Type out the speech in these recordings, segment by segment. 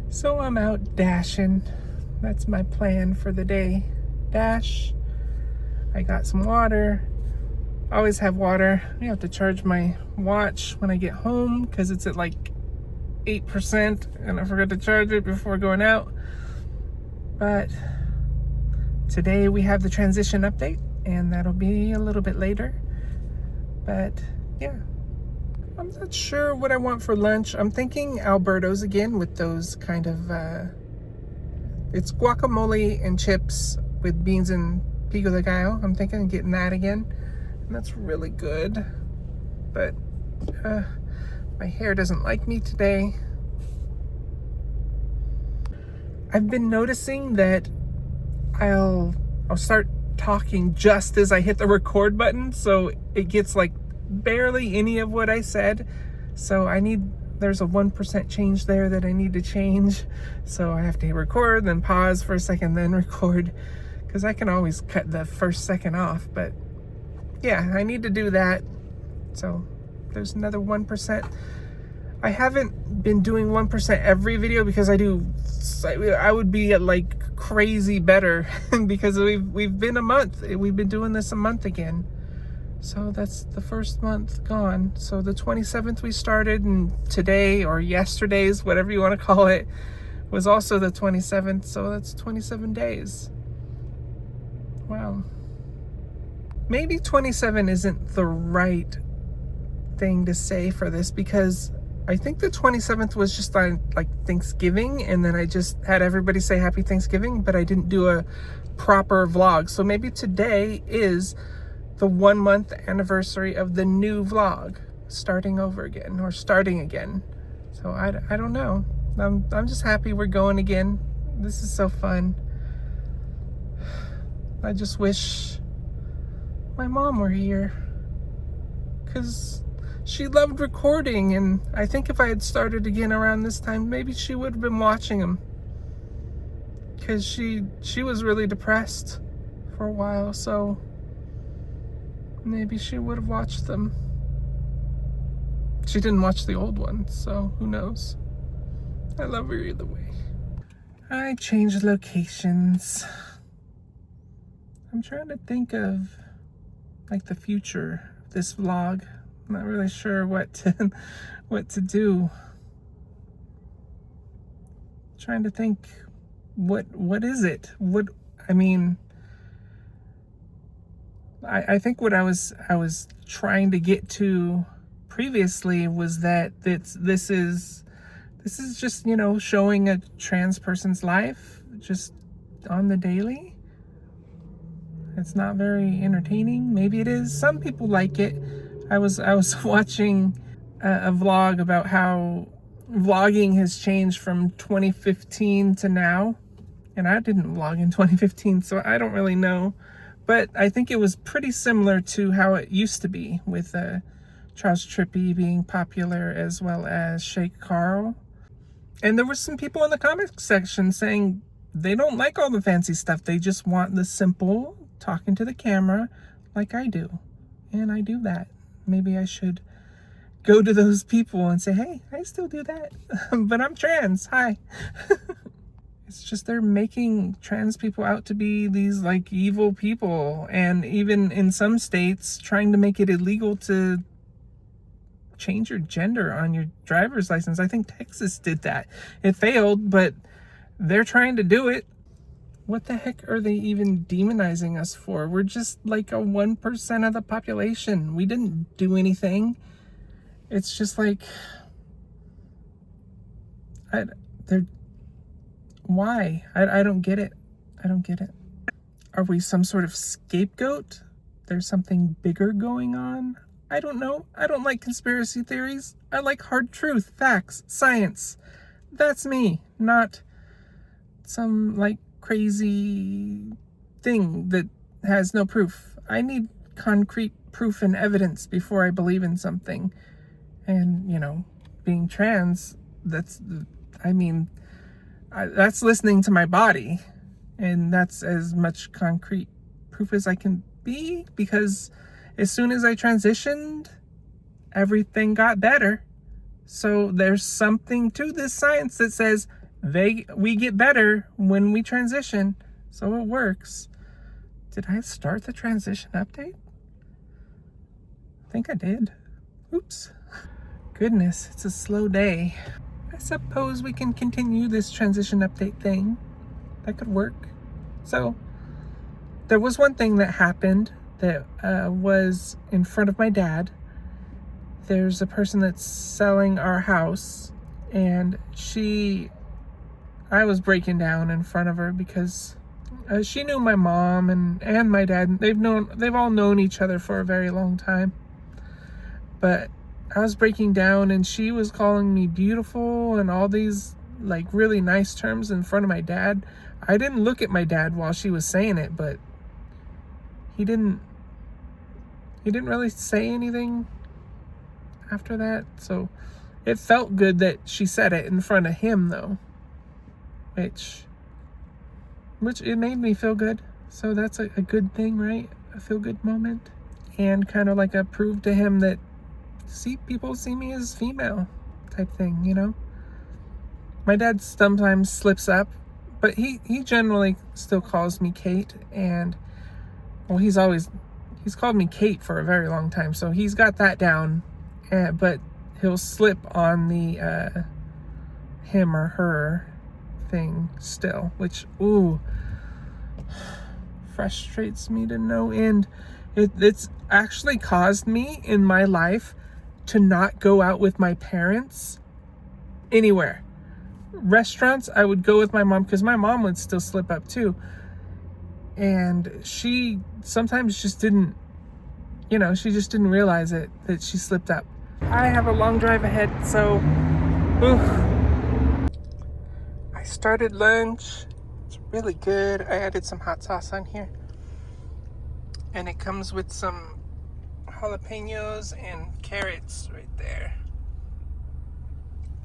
So I'm out dashing. That's my plan for the day. Dash. I got some water. Always have water. I have to charge my watch when I get home because it's at like 8% and I forgot to charge it before going out. But today we have the transition update and that'll be a little bit later. But yeah, I'm not sure what I want for lunch. I'm thinking Alberto's again with those kind of, it's guacamole and chips with beans and pico de gallo. I'm thinking of getting that again. And that's really good. But my hair doesn't like me today. I've been noticing that I'll start talking just as I hit the record button, so it gets like barely any of what I said. So there's a 1% change there that I need to change. So I have to record, then pause for a second, then record, because I can always cut the first second off. But yeah, I need to do that. So there's another 1%. I haven't been doing 1% every video because I would be at like crazy better because we've been a month. We've been doing this a month again. So that's the first month gone. So the 27th we started, and today or yesterday's, whatever you want to call it, was also the 27th. So that's 27 days. Wow. Maybe 27 isn't the right thing to say for this because I think the 27th was just on like Thanksgiving, and then I just had everybody say Happy Thanksgiving, but I didn't do a proper vlog. So maybe today is the 1 month anniversary of the new vlog, starting over again or starting again. So I don't know. I'm just happy we're going again. This is so fun. I just wish my mom were here because she loved recording, and I think if I had started again around this time, maybe she would have been watching them because she was really depressed for a while, so maybe she would have watched them. She didn't watch the old ones, so who knows. I love her either way. I changed locations. I'm trying to think of like the future of this vlog. I'm not really sure what to do. Trying to think what is it? I think what I was trying to get to previously was that this is just, showing a trans person's life just on the daily. It's not very entertaining. Maybe it is. Some people like it. I was watching a vlog about how vlogging has changed from 2015 to now. And I didn't vlog in 2015, so I don't really know. But I think it was pretty similar to how it used to be with Charles Trippy being popular as well as Shake Carl. And there were some people in the comment section saying they don't like all the fancy stuff. They just want the simple talking to the camera like I do. And I do that. Maybe I should go to those people and say, hey, I still do that, but I'm trans. Hi. It's just they're making trans people out to be these like evil people. And even in some states, trying to make it illegal to change your gender on your driver's license. I think Texas did that. It failed, but they're trying to do it. What the heck are they even demonizing us for? We're just like a 1% of the population. We didn't do anything. It's just like, why? I don't get it. I don't get it. Are we some sort of scapegoat? There's something bigger going on? I don't know. I don't like conspiracy theories. I like hard truth, facts, science. That's me, not some like crazy thing that has no proof. I need concrete proof and evidence before I believe in something. And, being trans, that's listening to my body. And that's as much concrete proof as I can be, because as soon as I transitioned, everything got better. So there's something to this science that says we get better when we transition, so it works. Did I start the transition update? I think I did. Oops. Goodness, it's a slow day. I suppose we can continue this transition update thing. That could work. So, there was one thing that happened that was in front of my dad. There's a person that's selling our house, and I was breaking down in front of her because she knew my mom and my dad. They've all known each other for a very long time. But I was breaking down, and she was calling me beautiful and all these like really nice terms in front of my dad. I didn't look at my dad while she was saying it, but he didn't really say anything after that. So it felt good that she said it in front of him though, which it made me feel good. So that's a good thing, right? A feel good moment, and kind of like a prove to him that people see me as female type thing, you know. My dad sometimes slips up, but he generally still calls me Kate, and well, he's called me Kate for a very long time, so he's got that down. But he'll slip on the him or her thing still, which frustrates me to no end. It's actually caused me in my life to not go out with my parents anywhere. Restaurants, I would go with my mom because my mom would still slip up too. And she sometimes just didn't, she just didn't realize it, that she slipped up. I have a long drive ahead, so I started lunch. It's really good. I added some hot sauce on here. And it comes with some jalapenos and carrots right there.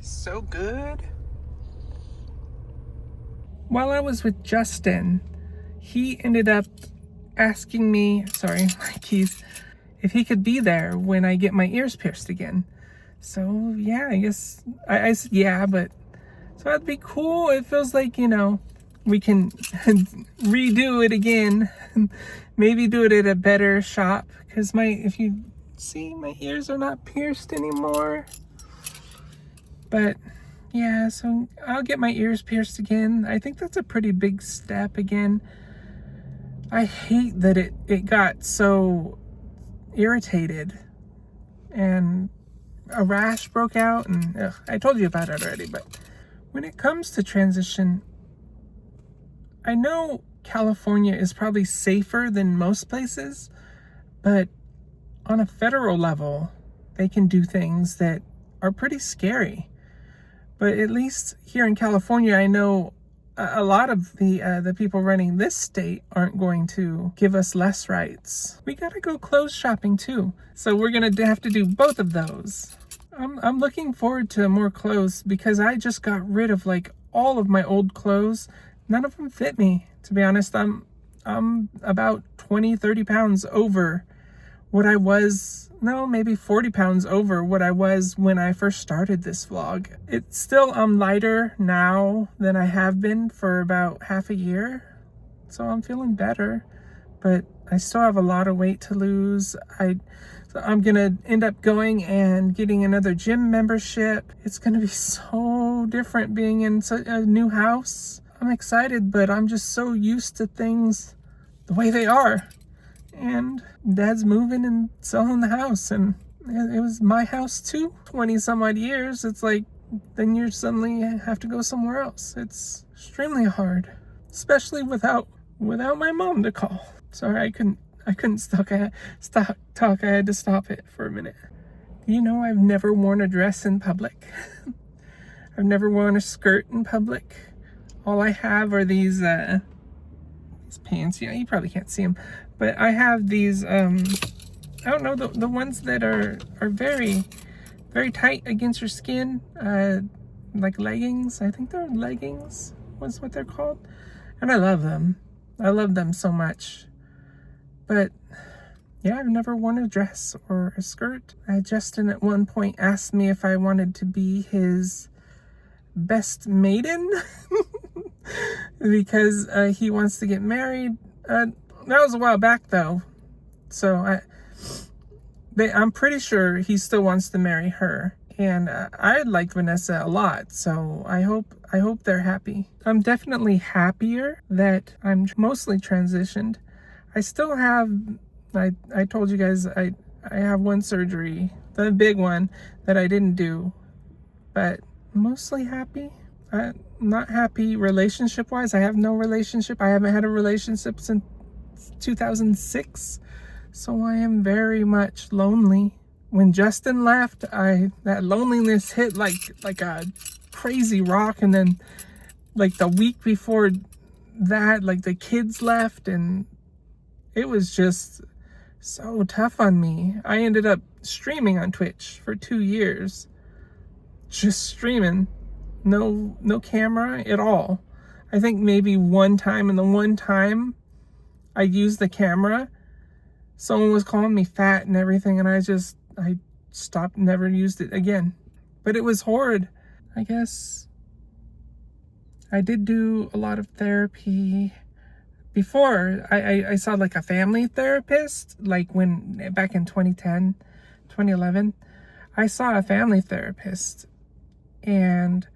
So good. While I was with Justin, he ended up asking me, my keys, if he could be there when I get my ears pierced again. So yeah, I guess I said yeah, but so that'd be cool. It feels like, we can redo it again. Maybe do it at a better shop, because if you see, my ears are not pierced anymore. But yeah, so I'll get my ears pierced again. I think that's a pretty big step again. I hate that it got so irritated and a rash broke out, and I told you about it already. But when it comes to transition, I know California is probably safer than most places, but on a federal level, they can do things that are pretty scary. But at least here in California, I know a lot of the people running this state aren't going to give us less rights. We gotta go clothes shopping too, so we're gonna have to do both of those. I'm looking forward to more clothes because I just got rid of like all of my old clothes. None of them fit me, to be honest. I'm about 20-30 pounds over what I was, maybe 40 pounds over what I was when I first started this vlog. It's still, I'm lighter now than I have been for about half a year, so I'm feeling better, but I still have a lot of weight to lose. So I'm gonna end up going and getting another gym membership. It's gonna be so different being in a new house. I'm excited, but I'm just so used to things the way they are. And Dad's moving and selling the house, and it was my house too. 20 some odd years. It's like, then you suddenly have to go somewhere else. It's extremely hard, especially without my mom to call. Sorry, I couldn't talk. I had to stop it for a minute. I've never worn a dress in public. I've never worn a skirt in public. All I have are these pants. You probably can't see them, but I have these I don't know, the ones that are very, very tight against your skin, like leggings. I think they're leggings was what they're called, and I love them. I love them so much. But yeah, I've never worn a dress or a skirt. Justin at one point asked me if I wanted to be his best maiden because he wants to get married. That was a while back though, so I'm pretty sure he still wants to marry her. And I like Vanessa a lot, so I hope they're happy. I'm definitely happier that I'm mostly transitioned. I still have, I told you guys I have one surgery, the big one that I didn't do, but mostly happy. I'm not happy relationship wise. I have no relationship. I haven't had a relationship since 2006, so I am very much lonely. When Justin left, that loneliness hit like a crazy rock, and then like the week before that, like the kids left, and it was just so tough on me. I ended up streaming on Twitch for 2 years, just streaming, no camera at all. I think maybe one time, and the one time I used the camera, someone was calling me fat and everything, and I stopped, never used it again. But it was horrid. I guess I did do a lot of therapy before. I saw like a family therapist, like back in 2010, 2011, I saw a family therapist, and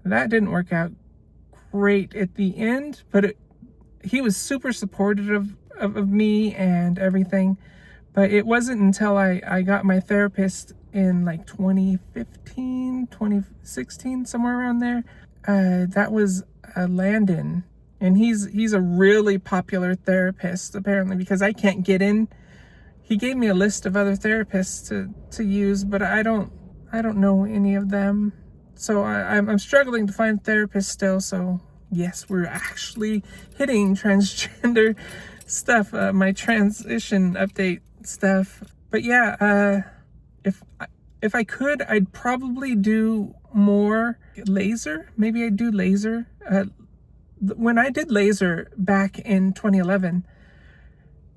that didn't work out great at the end, but he was super supportive of me and everything. But it wasn't until I got my therapist in like 2015, 2016, somewhere around there. That was Landon. And he's a really popular therapist, apparently, because I can't get in. He gave me a list of other therapists to use, but I don't know any of them. So I'm struggling to find therapists still. So yes, we're actually hitting transgender stuff, my transition update stuff. But yeah, if I could, I'd probably do more laser. Maybe I'd do laser. When I did laser back in 2011,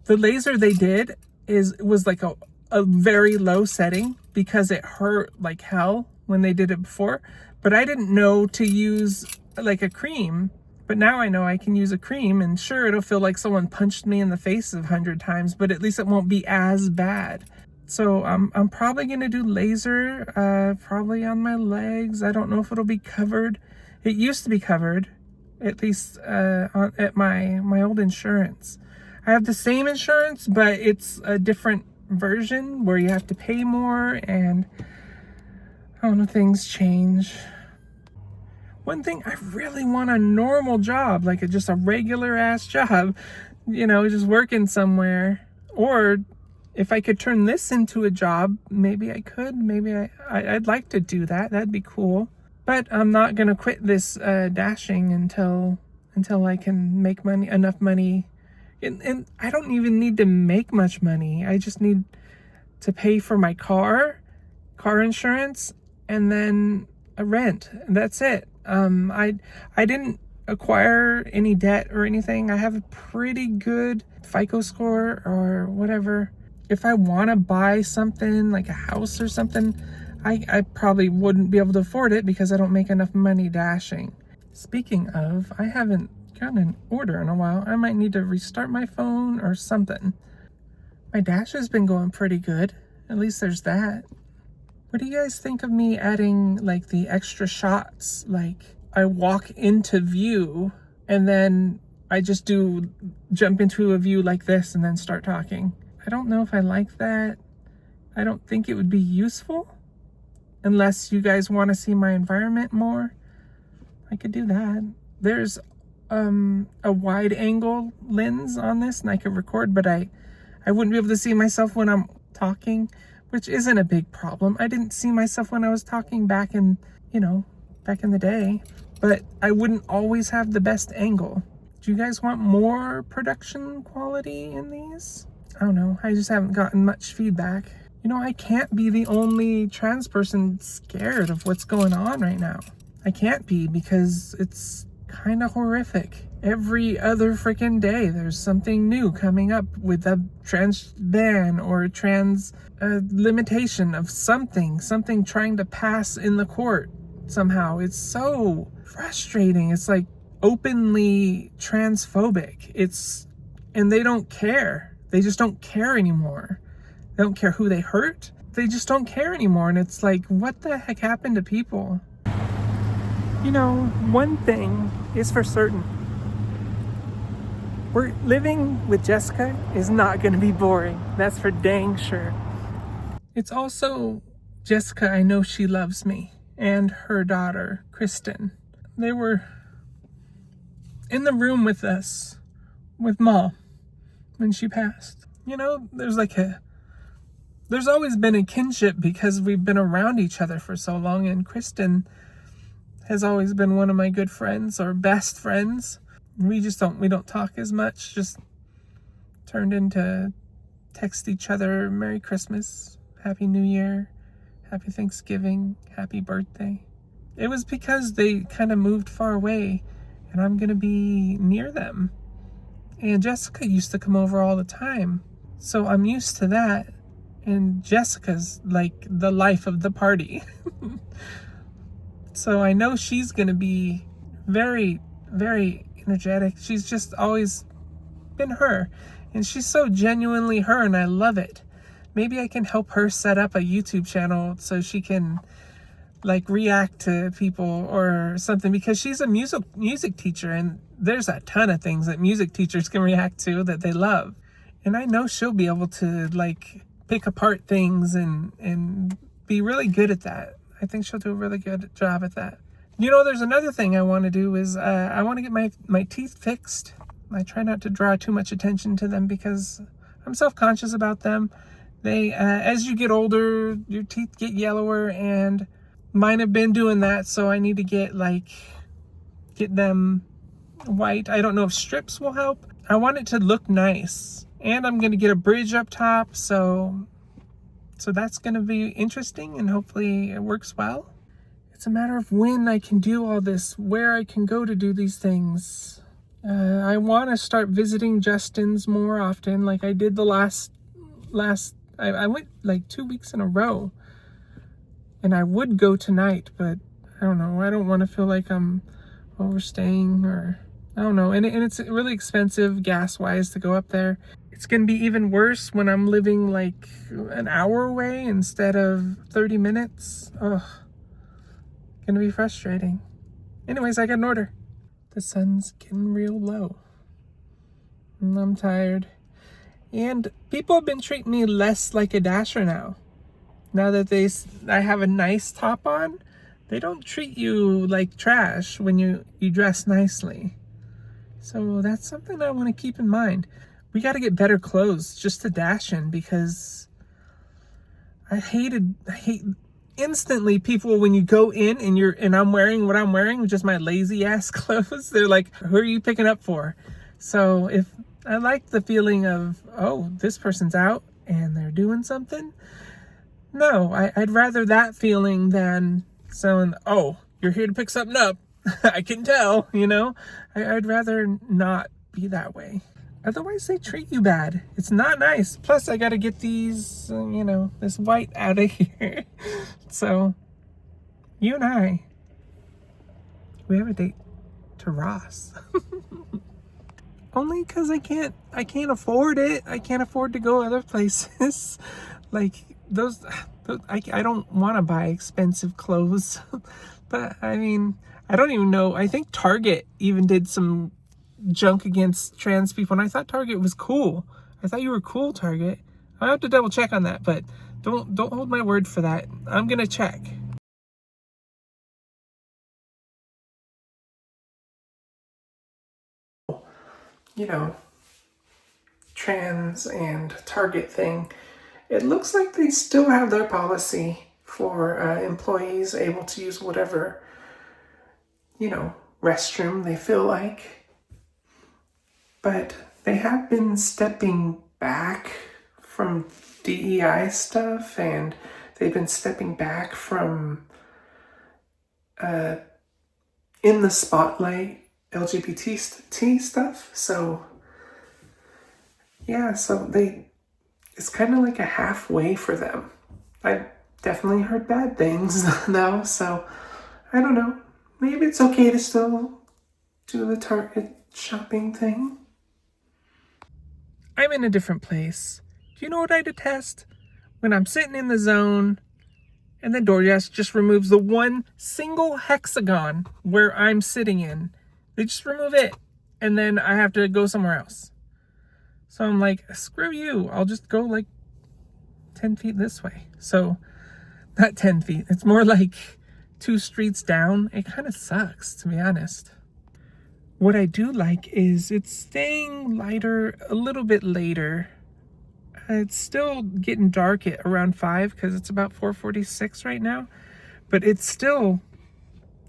the laser they did was like a very low setting because it hurt like hell when they did it before. But I didn't know to use like a cream. But now I know I can use a cream, and sure, it'll feel like someone punched me in the face 100 times, but at least it won't be as bad. So I'm probably gonna do laser, probably on my legs. I don't know if it'll be covered. It used to be covered, at least at my old insurance. I have the same insurance, but it's a different version where you have to pay more, and I don't know, things change. One thing, I really want a normal job, like just a regular ass job, just working somewhere. Or if I could turn this into a job, maybe I could. Maybe I'd like to do that. That'd be cool. But I'm not gonna quit this dashing until I can make enough money. And I don't even need to make much money. I just need to pay for my car insurance, and then a rent. And that's it. I didn't acquire any debt or anything. I have a pretty good FICO score or whatever. If I want to buy something like a house or something, I probably wouldn't be able to afford it because I don't make enough money dashing. Speaking of, I haven't gotten an order in a while. I might need to restart my phone or something. My dash has been going pretty good. At least there's that. What do you guys think of me adding like the extra shots? Like I walk into view and then I just jump into a view like this and then start talking. I don't know if I like that. I don't think it would be useful unless you guys want to see my environment more. I could do that. There's a wide angle lens on this and I could record, but I wouldn't be able to see myself when I'm talking, which isn't a big problem. I didn't see myself when I was talking back in the day, but I wouldn't always have the best angle. Do you guys want more production quality in these? I don't know. I just haven't gotten much feedback. I can't be the only trans person scared of what's going on right now. I can't be, because it's kind of horrific. Every other freaking day, there's something new coming up with a trans ban or a trans limitation of something trying to pass in the court somehow. It's so frustrating. It's like openly transphobic. And they don't care. They just don't care anymore. They don't care who they hurt. They just don't care anymore. And it's like, what the heck happened to people? You know, one thing is for certain. We're living with Jessica is not going to be boring. That's for dang sure. It's also Jessica, I know she loves me, and her daughter, Kristen. They were in the room with us, with Mom, when she passed. You know, there's always been a kinship because we've been around each other for so long, and Kristen has always been one of my good friends, or best friends. We don't talk as much, just turned into text each other Merry Christmas, Happy New Year, Happy Thanksgiving, Happy Birthday. It was because they kind of moved far away and I'm going to be near them. And Jessica used to come over all the time. So I'm used to that. And Jessica's like the life of the party. So I know she's going to be very, very energetic. She's just always been her. And she's so genuinely her, and I love it. Maybe I can help her set up a YouTube channel so she can like react to people or something, because she's a music teacher, and there's a ton of things that music teachers can react to that they love. And I know she'll be able to like pick apart things and be really good at that. I think she'll do a really good job at that. You know, there's another thing I want to do is I want to get my teeth fixed. I try not to draw too much attention to them because I'm self-conscious about them. They, as you get older, your teeth get yellower, and mine have been doing that. So I need to get them white. I don't know if strips will help. I want it to look nice, and I'm going to get a bridge up top. So that's going to be interesting, and hopefully it works well. It's a matter of when I can do all this, where I can go to do these things. I want to start visiting Justin's more often, like I did the last. I went like 2 weeks in a row, and I would go tonight, but I don't know. I don't want to feel like I'm overstaying, or I don't know. And it's really expensive gas-wise to go up there. It's going to be even worse when I'm living like an hour away instead of 30 minutes. Ugh. Going to be frustrating. Anyways, I got an order. The sun's getting real low, and I'm tired. And people have been treating me less like a dasher now. Now that I have a nice top on, they don't treat you like trash when you dress nicely. So that's something I want to keep in mind. We got to get better clothes just to dash in, because I hate instantly people when you go in and I'm wearing what I'm wearing, just my lazy ass clothes. They're like, who are you picking up for? So if I like the feeling of, oh, this person's out and they're doing something. No, I'd rather that feeling than someone, oh, you're here to pick something up. I can tell, you know. I'd rather not be that way. Otherwise, they treat you bad. It's not nice. Plus, I got to get these, this white out of here. So, you and we have a date to Ross. Only because I can't afford it. I can't afford to go other places. Like, I don't want to buy expensive clothes. But, I mean, I don't even know. I think Target even did some junk against trans people, and I thought Target was cool. I thought you were cool, Target. I have to double check on that, but don't hold my word for that. I'm gonna check. You know, trans and Target thing. It looks like they still have their policy for employees able to use whatever, restroom they feel like. But they have been stepping back from DEI stuff, and they've been stepping back from in the spotlight LGBT stuff. So yeah, it's kind of like a halfway for them. I definitely heard bad things though, so I don't know. Maybe it's okay to still do the Target shopping thing. I'm in a different place. Do you know what I detest? When I'm sitting in the zone and then DoorDash just removes the one single hexagon where I'm sitting in. They just remove it, and then I have to go somewhere else. So I'm like, screw you. I'll just go like 10 feet this way. So, not 10 feet. It's more like 2 streets down. It kind of sucks, to be honest. What I do like is it's staying lighter a little bit later. It's still getting dark at around 5 because it's about 4:46 right now. But it's still,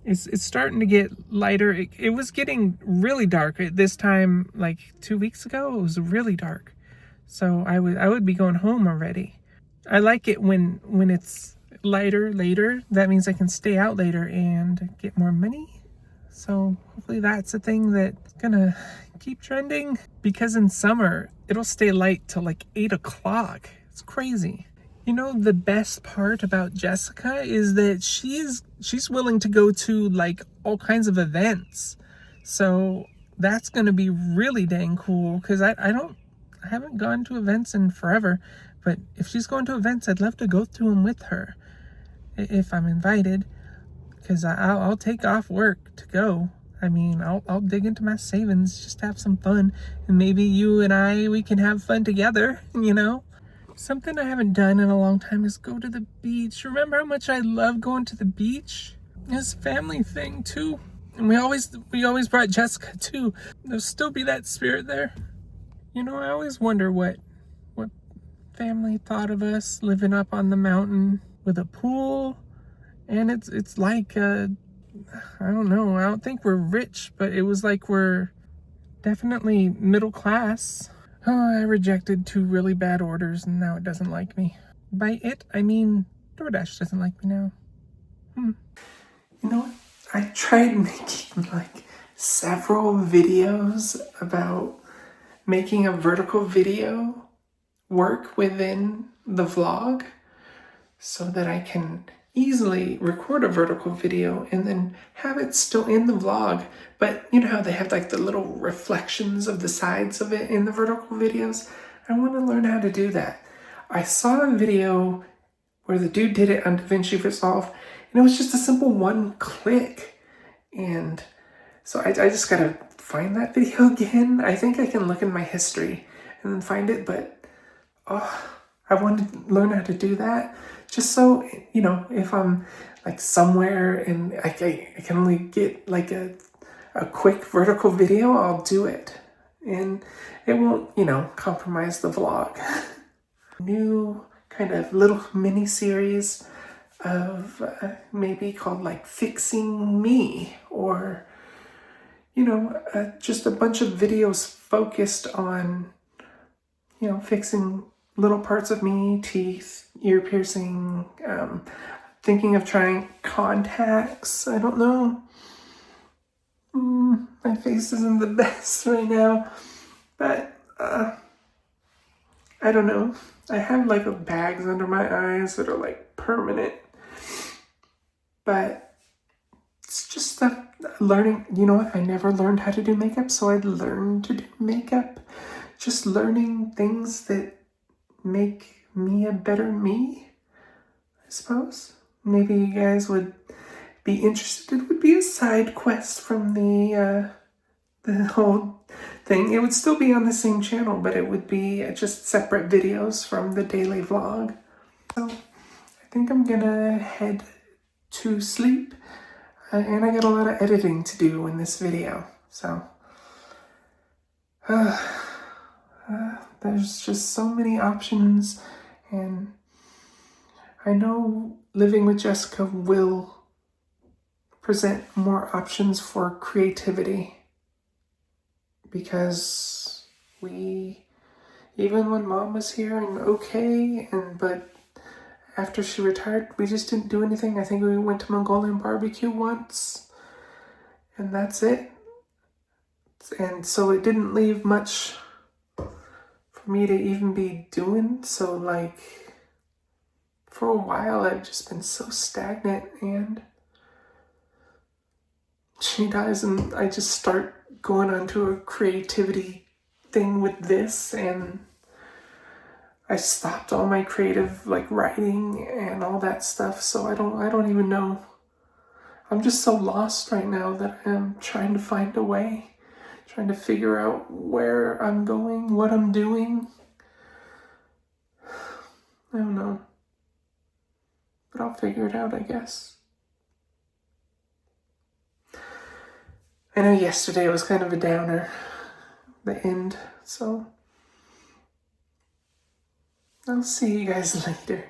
it's starting to get lighter. It was getting really dark at this time, like 2 weeks ago. It was really dark. So I would be going home already. I like it when it's lighter later. That means I can stay out later and get more money. So hopefully that's a thing that's gonna keep trending, because in summer it'll stay light till like 8 o'clock. It's crazy. You know, the best part about Jessica is that she's willing to go to like all kinds of events. So that's gonna be really dang cool, because I haven't gone to events in forever. But if she's going to events, I'd love to go to them with her if I'm invited, because I'll take off work to go. I mean, I'll dig into my savings just to have some fun, and maybe you and we can have fun together, you know? Something I haven't done in a long time is go to the beach. Remember how much I love going to the beach? It's a family thing too. And we always brought Jessica too. There'll still be that spirit there. You know, I always wonder what family thought of us living up on the mountain with a pool. And it's like I don't know, I don't think we're rich, but it was like we're definitely middle class. Oh, I rejected 2 really bad orders and now it doesn't like me. By it, I mean DoorDash doesn't like me now. You know what? I tried making like several videos about making a vertical video work within the vlog, so that I can easily record a vertical video and then have it still in the vlog. But you know how they have like the little reflections of the sides of it in the vertical videos? I want to learn how to do that. I saw a video where the dude did it on DaVinci Resolve, and it was just a simple 1 click. And so I just gotta find that video again. I think I can look in my history and then find it, but I want to learn how to do that, just so, you know, if I'm like somewhere and I can only get like a quick vertical video, I'll do it. And it won't, you know, compromise the vlog. New kind of little mini series of maybe called like Fixing Me, or, you know, just a bunch of videos focused on, you know, fixing little parts of me, teeth, ear piercing, thinking of trying contacts. I don't know. My face isn't the best right now, but I don't know. I have like bags under my eyes that are like permanent, but it's just stuff learning. You know what? I never learned how to do makeup, so I learned to do makeup. Just learning things that make me a better me, I suppose. Maybe you guys would be interested. It would be a side quest from the whole thing. It would still be on the same channel, but it would be just separate videos from the daily vlog. So I think I'm gonna head to sleep, and I got a lot of editing to do in this video. So there's just so many options, and I know living with Jessica will present more options for creativity, because even when Mom was here and but after she retired, we just didn't do anything. I think we went to Mongolian barbecue once, and that's it. And so it didn't leave much for me to even be doing. So like, for a while I've just been so stagnant, and she dies and I just start going onto a creativity thing with this, and I stopped all my creative like writing and all that stuff, so I don't even know. I'm just so lost right now that I'm trying to find a way, trying to figure out where I'm going, what I'm doing. I don't know. But I'll figure it out, I guess. I know yesterday was kind of a downer, the end, so I'll see you guys later.